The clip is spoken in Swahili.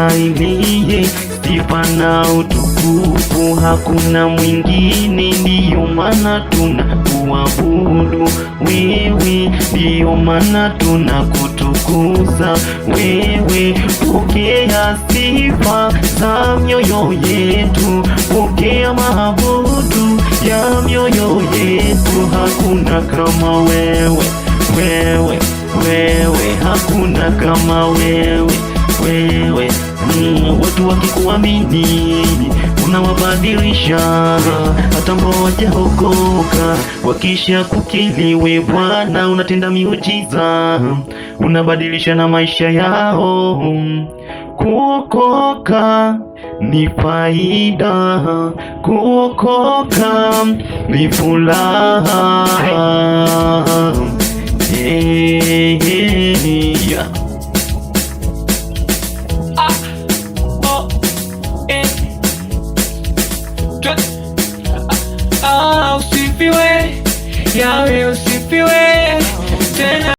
unastahili sifa na utukufu, hakuna mwingine, ndiyo maana tunakuabudu wewe, ndiyo maana tunakutukuza wewe. Pokea sifa za mioyo yetu, pokea maabudu ya mioyo yetu. Hakuna kama wewe, hakuna kama wewe. Watu wakikuamini unawabadilisha, hata ambao hawajaokoka wakisha kukiri wewe Bwana, unatenda miujiza, unabadilisha na maisha yao. Kuokoka ni faida, kuokoka ni furaha. Usifiwe Yahweh, usifiwe tena.